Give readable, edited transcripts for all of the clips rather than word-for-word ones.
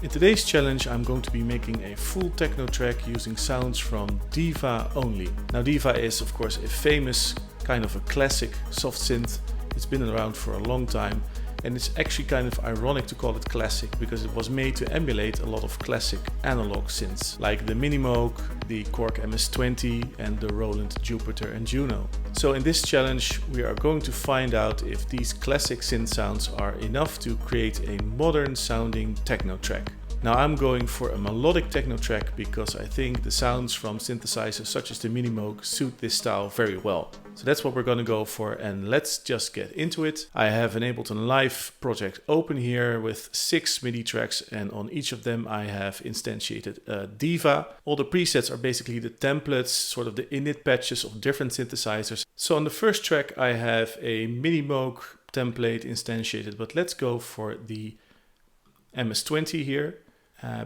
In today's challenge I'm going to be making a full techno track using sounds from Diva only. Now Diva is of course a famous kind of a classic soft synth. It's been around for a long time and it's actually kind of ironic to call it classic because it was made to emulate a lot of classic analog synths like the Minimoog, the Korg MS-20 and the Roland Jupiter and Juno. So in this challenge we are going to find out if these classic synth sounds are enough to create a modern sounding techno track. Now I'm going for a melodic techno track because I think the sounds from synthesizers such as the Minimoog suit this style very well. So that's what we're going to go for, and let's just get into it. I have an Ableton Live project open here with 6 MIDI tracks, and on each of them I have instantiated a Diva. All the presets are basically the templates, sort of the init patches of different synthesizers. So on the first track I have a Minimoog template instantiated, but let's go for the MS-20 here.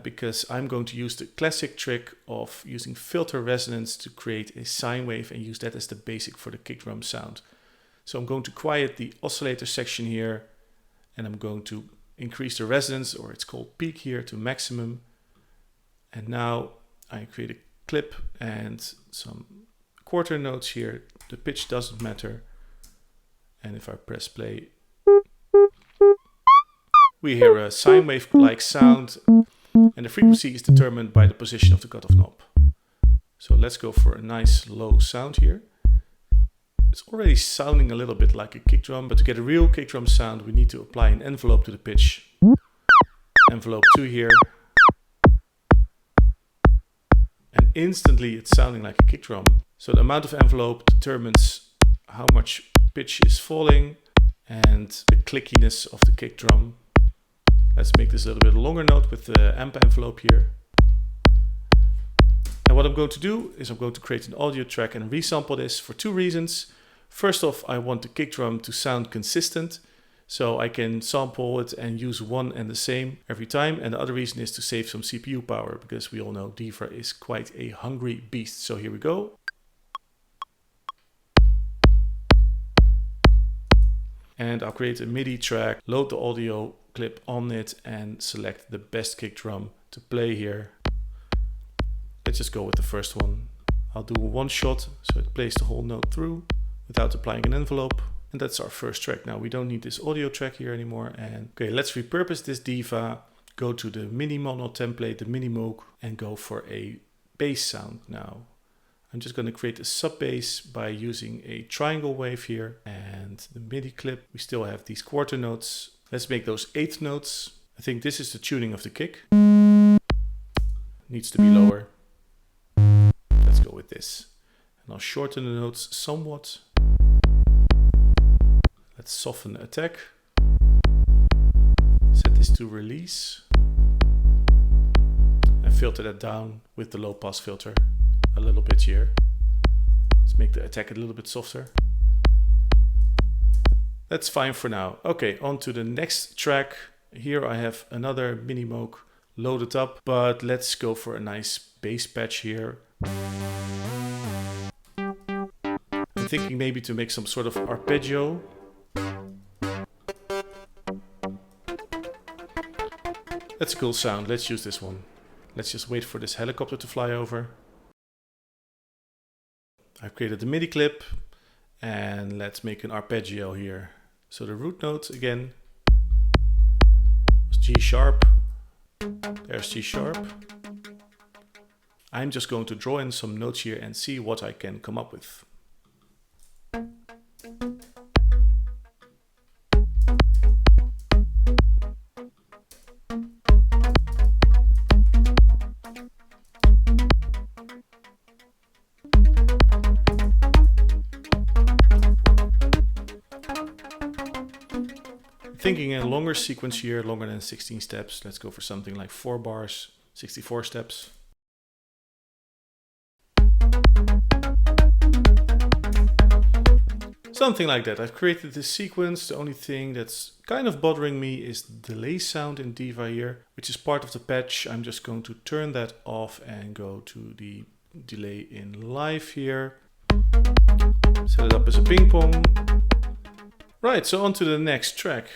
Because I'm going to use the classic trick of using filter resonance to create a sine wave and use that as the basic for the kick drum sound. So I'm going to quiet the oscillator section here and I'm going to increase the resonance, or it's called peak here, to maximum. And now I create a clip and some quarter notes here. The pitch doesn't matter. And if I press play, we hear a sine wave-like sound. And the frequency is determined by the position of the cutoff knob. So let's go for a nice low sound here. It's already sounding a little bit like a kick drum, but to get a real kick drum sound we need to apply an envelope to the pitch. Envelope 2 here. And instantly it's sounding like a kick drum. So the amount of envelope determines how much pitch is falling and the clickiness of the kick drum. Let's make this a little bit longer note with the amp envelope here. And what I'm going to do is I'm going to create an audio track and resample this for 2 reasons. First off, I want the kick drum to sound consistent, so I can sample it and use one and the same every time. And the other reason is to save some CPU power, because we all know Diva is quite a hungry beast. So here we go. And I'll create a MIDI track, load the audio clip on it and select the best kick drum to play here. Let's just go with the first one. I'll do a one shot so it plays the whole note through without applying an envelope. And that's our first track. Now we don't need this audio track here anymore. And okay, let's repurpose this Diva, go to the mini mono template, the Minimoog, and go for a bass sound now. I'm just going to create a sub bass by using a triangle wave here and the MIDI clip. We still have these quarter notes. Let's make those 8th notes. I think this is the tuning of the kick. Needs to be lower. Let's go with this. And I'll shorten the notes somewhat. Let's soften the attack. Set this to release. And filter that down with the low pass filter a little bit here. Let's make the attack a little bit softer. That's fine for now. Okay, on to the next track. Here I have another Minimoog loaded up, but let's go for a nice bass patch here. I'm thinking maybe to make some sort of arpeggio. That's a cool sound. Let's use this one. Let's just wait for this helicopter to fly over. I've created the MIDI clip and let's make an arpeggio here. So the root note again was G sharp. There's G sharp. I'm just going to draw in some notes here and see what I can come up with. Thinking a longer sequence here, longer than 16 steps. Let's go for something like 4 bars, 64 steps. Something like that. I've created this sequence. The only thing that's kind of bothering me is the delay sound in Diva here, which is part of the patch. I'm just going to turn that off and go to the delay in live here. Set it up as a ping pong. Right, so on to the next track.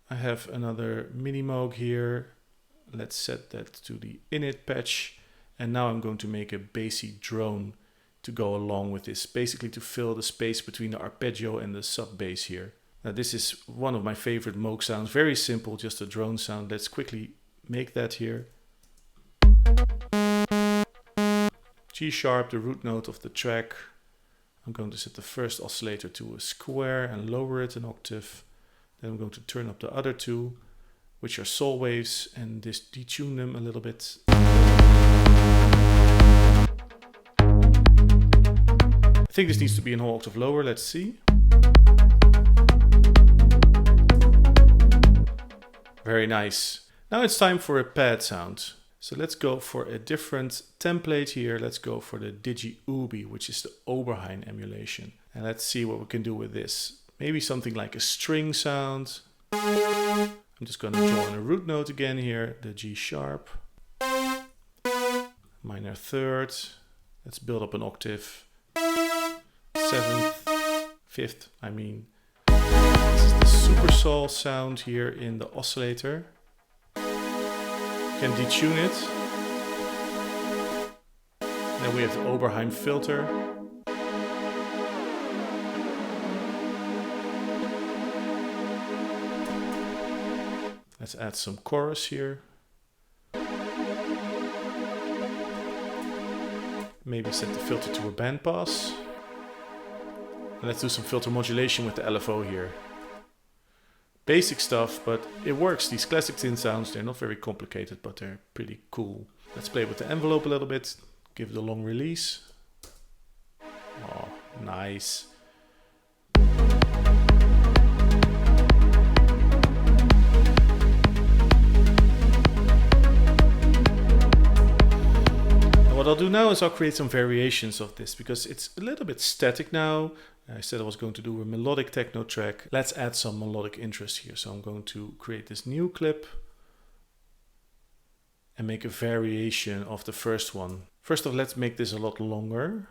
I have another Minimoog here. Let's set that to the init patch. And now I'm going to make a bassy drone to go along with this, basically to fill the space between the arpeggio and the sub bass here. Now this is one of my favorite Moog sounds, very simple, just a drone sound. Let's quickly make that here. G sharp, the root note of the track. I'm going to set the first oscillator to a square and lower it an octave. Then I'm going to turn up the other two, which are sol waves, and just detune them a little bit. I think this needs to be an whole octave lower, let's see. Very nice. Now it's time for a pad sound. So let's go for a different template here. Let's go for the Digi-Ubi, which is the Oberheim emulation. And let's see what we can do with this. Maybe something like a string sound. I'm just going to draw in a root note again here, the G sharp. Minor third. Let's build up an octave. Seventh, fifth, I mean. This is the super sol sound here in the oscillator. Can detune it. Then we have the Oberheim filter. Let's add some chorus here. Maybe set the filter to a bandpass. And let's do some filter modulation with the LFO here. Basic stuff, but it works. These classic synth sounds, they're not very complicated, but they're pretty cool. Let's play with the envelope a little bit. Give it a long release. Oh, nice. What I'll do now is I'll create some variations of this because it's a little bit static now. I said I was going to do a melodic techno track. Let's add some melodic interest here. So I'm going to create this new clip and make a variation of the first one. First off, let's make this a lot longer.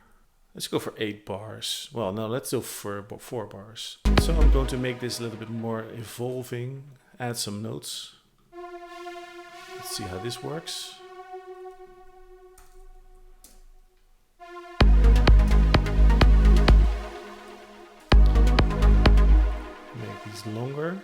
Let's go for 8 bars. Well, no, let's go for 4 bars. So I'm going to make this a little bit more evolving. Add some notes. Let's see how this works. Longer.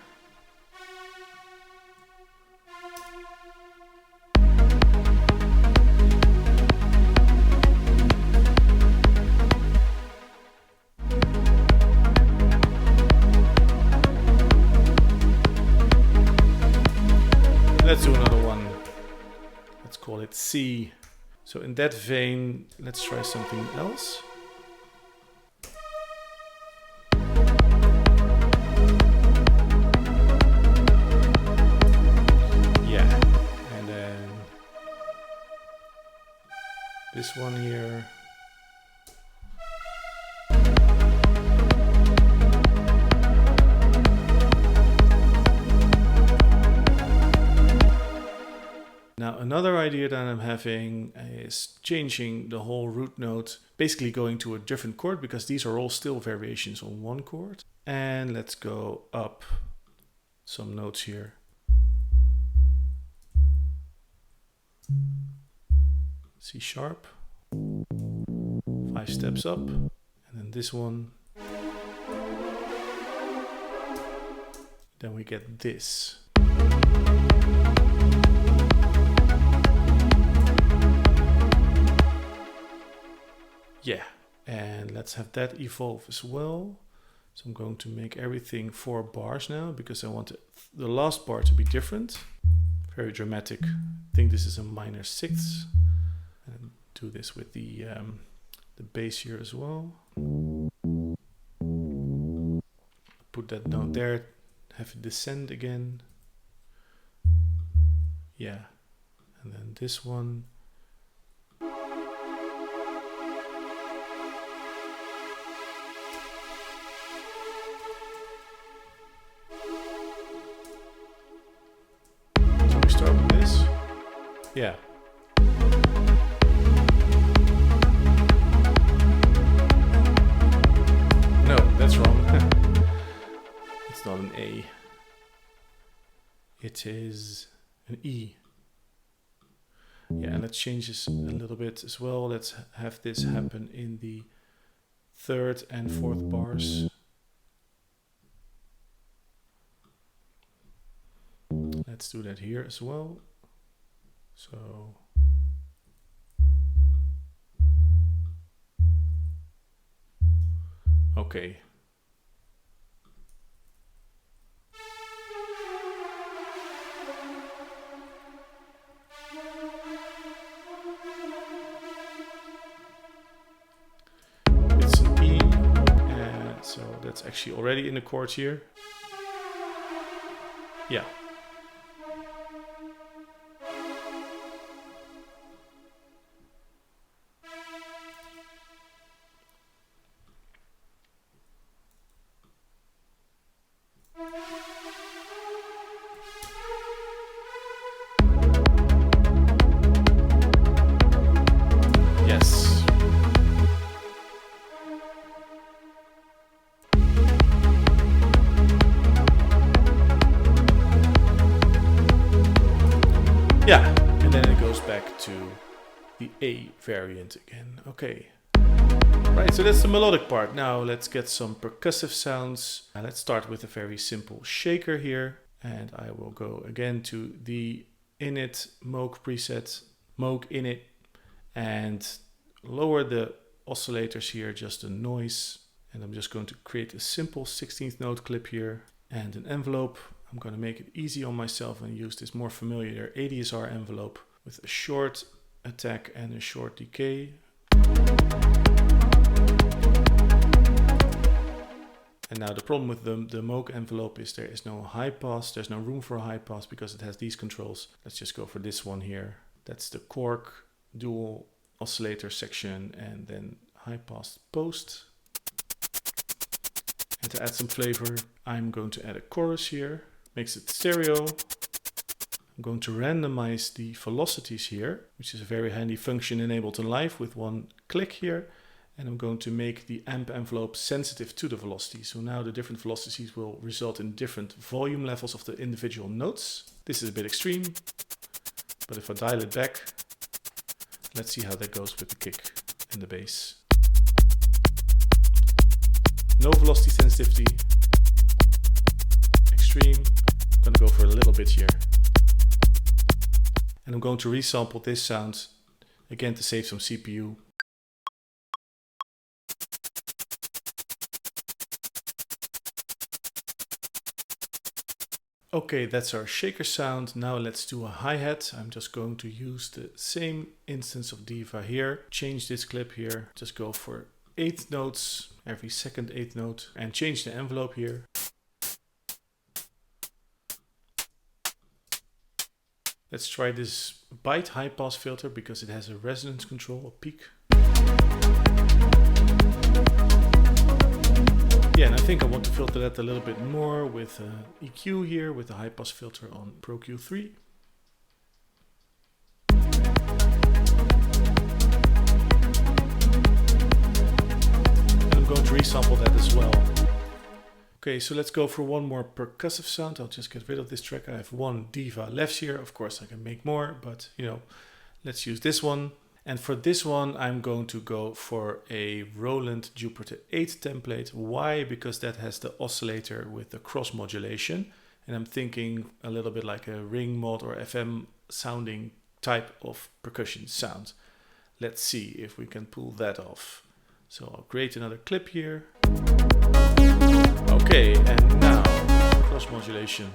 Let's do another one. Let's call it C. So in that vein, let's try something else. This one here. Now another idea that I'm having is changing the whole root note, basically going to a different chord because these are all still variations on one chord. And let's go up some notes here. C sharp, 5 steps up, and then this one. Then we get this. Yeah, and let's have that evolve as well. So I'm going to make everything 4 bars now because I want the last bar to be different. Very dramatic. I think this is a minor 6th. And do this with the bass here as well. Put that note there, have it descend again. Yeah, and then this one. So we start with this. Yeah. No, that's wrong. It's not an A. It is an E. Yeah, and let's change this a little bit as well. Let's have this happen in the 3rd and 4th bars. Let's do that here as well. So okay. It's an E, and so that's actually already in the chords here. Yeah. Yes. Yeah, and then it goes back to the A variant again. Okay. Right, so that's the melodic part. Now let's get some percussive sounds. Let's start with a very simple shaker here. And I will go again to the init Moog preset, Moog init, and lower the oscillators here, just the noise. And I'm just going to create a simple 16th note clip here and an envelope. I'm going to make it easy on myself and use this more familiar ADSR envelope with a short attack and a short decay. And now the problem with the Moog envelope is there is no high pass, there's no room for a high pass because it has these controls. Let's just go for this one here. That's the cork dual oscillator section and then high pass post. And to add some flavor, I'm going to add a chorus here, makes it stereo. I'm going to randomize the velocities here, which is a very handy function enabled in Live with one click here. And I'm going to make the amp envelope sensitive to the velocity. So now the different velocities will result in different volume levels of the individual notes. This is a bit extreme, but if I dial it back, let's see how that goes with the kick and the bass. No velocity sensitivity, extreme. I'm going to go for a little bit here. And I'm going to resample this sound again to save some CPU. Okay, that's our shaker sound. Now let's do a hi-hat. I'm just going to use the same instance of Diva here. Change this clip here. Just go for 8 notes, every second 8th note, and change the envelope here. Let's try this byte high pass filter because it has a resonance control, a peak. Yeah, and I think I want to filter that a little bit more with EQ here, with the high pass filter on Pro Q3. And I'm going to resample that as well. Okay, so let's go for one more percussive sound. I'll just get rid of this track. I have one Diva left here. Of course, I can make more, but you know, let's use this one. And for this one, I'm going to go for a Roland Jupiter 8 template. Why? Because that has the oscillator with the cross modulation. And I'm thinking a little bit like a ring mod or FM sounding type of percussion sound. Let's see if we can pull that off. So I'll create another clip here. Okay, and now cross modulation.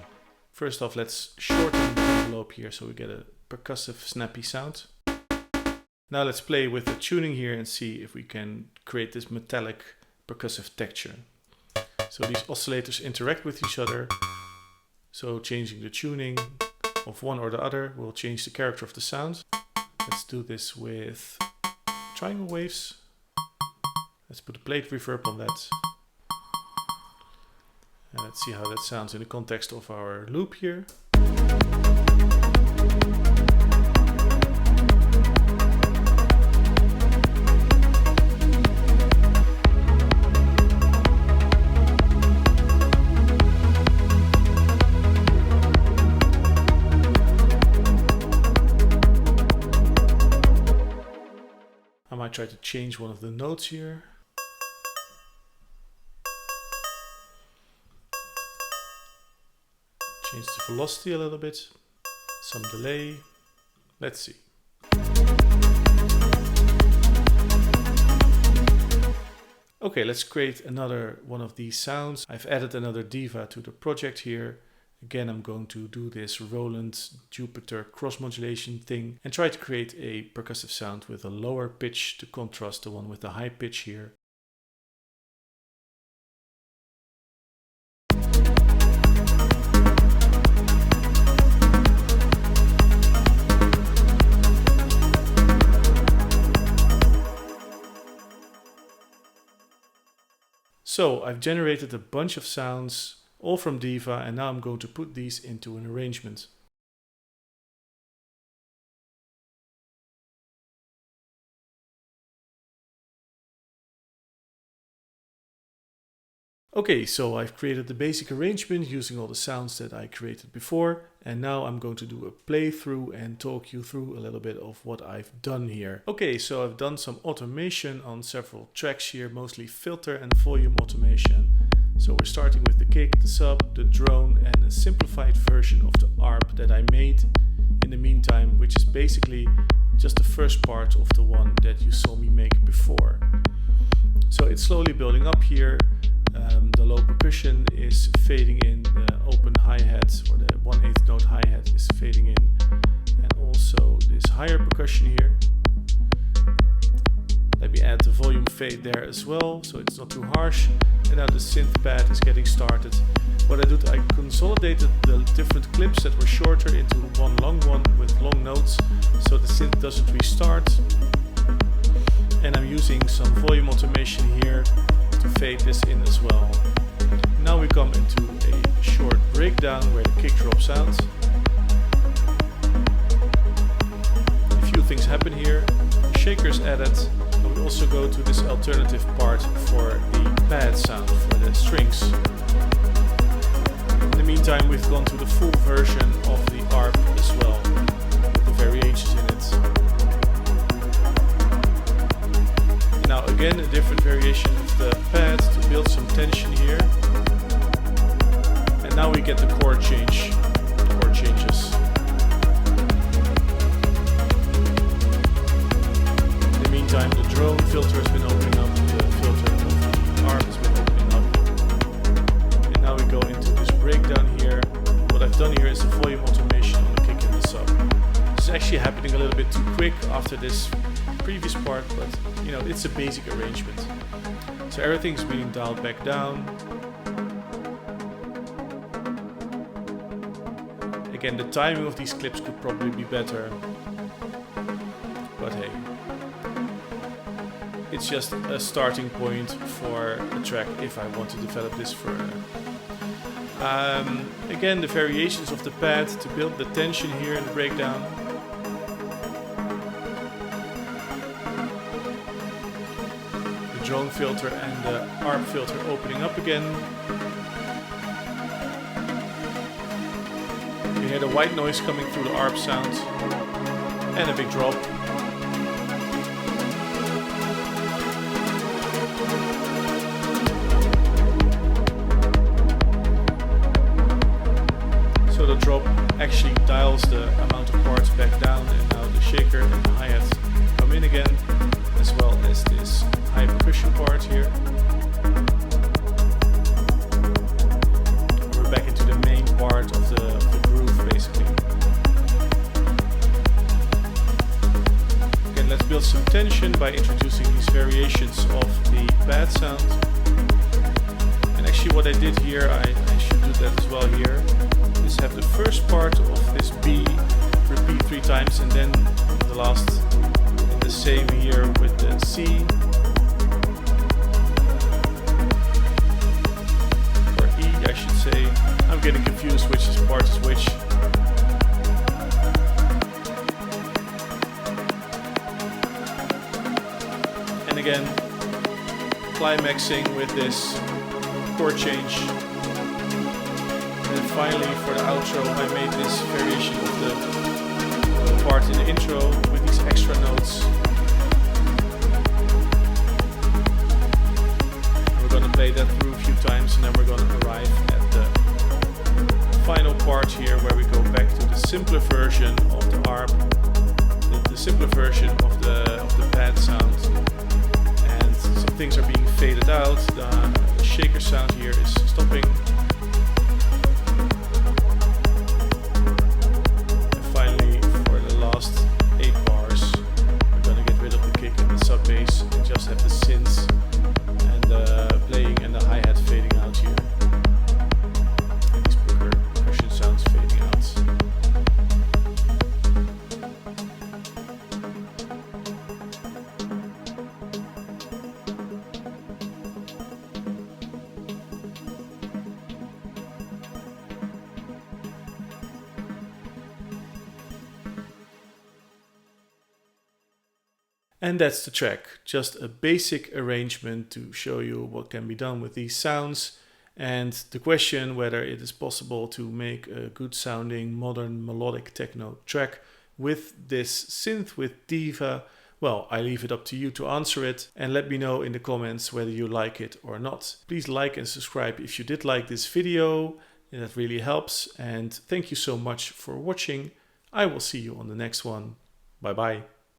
First off, let's shorten the envelope here so we get a percussive snappy sound. Now let's play with the tuning here and see if we can create this metallic percussive texture. So these oscillators interact with each other. So changing the tuning of one or the other will change the character of the sound. Let's do this with triangle waves. Let's put a plate reverb on that. And let's see how that sounds in the context of our loop here. might try to change one of the notes here. Change the velocity a little bit, some delay. Let's see. Okay, let's create another one of these sounds. I've added another Diva to the project here. Again, I'm going to do this Roland Jupiter cross modulation thing and try to create a percussive sound with a lower pitch to contrast the one with the high pitch here. So I've generated a bunch of sounds, all from Diva, and now I'm going to put these into an arrangement. Okay, so I've created the basic arrangement using all the sounds that I created before, and now I'm going to do a playthrough and talk you through a little bit of what I've done here. Okay, so I've done some automation on several tracks here, mostly filter and volume automation. So we're starting with the kick, the sub, the drone, and a simplified version of the ARP that I made in the meantime, which is basically just the first part of the one that you saw me make before. So it's slowly building up here. The low percussion is fading in, the open hi-hat or the 1/8 note hi-hat is fading in, and also this higher percussion here. Let me add the volume fade there as well, so it's not too harsh. And now the synth pad is getting started. What I did, I consolidated the different clips that were shorter into one long one with long notes, so the synth doesn't restart. And I'm using some volume automation here to fade this in as well. Now we come into a short breakdown where the kick drops out. A few things happen here. The shaker is added, and we also go to this alternative part for the pad sound, for the strings. In the meantime, we've gone to the full version of the ARP as well, with the variations in it. Now again, a different variation of the pad to build some tension here. And now we get the chord changes. In the meantime, the drone filter has been opening up, the filter of the ARP has been opening up. And now we go into this breakdown here. What I've done here is a volume automation on the kick and the sub. This is actually happening a little bit too quick after this previous part, but you know, it's a basic arrangement. So everything's being dialed back down. Again, the timing of these clips could probably be better, but hey, it's just a starting point for a track if I want to develop this further. Again, the variations of the pad to build the tension here in the breakdown. Drone filter and the ARP filter opening up again. You hear the white noise coming through the ARP sound and a big drop. So the drop actually dials the amount of parts back down, and now the shaker and the hi-hat come in again, as well as this high percussion part here. We're back into the main part of the groove basically. Again, let's build some tension by introducing these variations of the pad sound. And actually what I did here, I should do that as well here, is have the first part of this B repeat 3 times, and then the last in the same here with the C. I should say. I'm getting confused which part is which. And again, climaxing with this chord change. And then finally for the outro, I made this variation of the part in the intro with these extra notes. times, and then we're gonna arrive at the final part here where we go back to the simpler version of the ARP, the simpler version of the pad sound, and some things are being faded out. The shaker sound here is stopping. And finally, for the last 8 bars, we're gonna get rid of the kick and the sub bass and just have the synths and the playing and the hi-hat fading out here. And these percussion sounds fading out. And that's the track, just a basic arrangement to show you what can be done with these sounds, and the question whether it is possible to make a good sounding modern melodic techno track with this synth with Diva. Well, I leave it up to you to answer it, and let me know in the comments whether you like it or not. Please like and subscribe if you did like this video, that really helps, and thank you so much for watching. I will see you on the next one. Bye bye.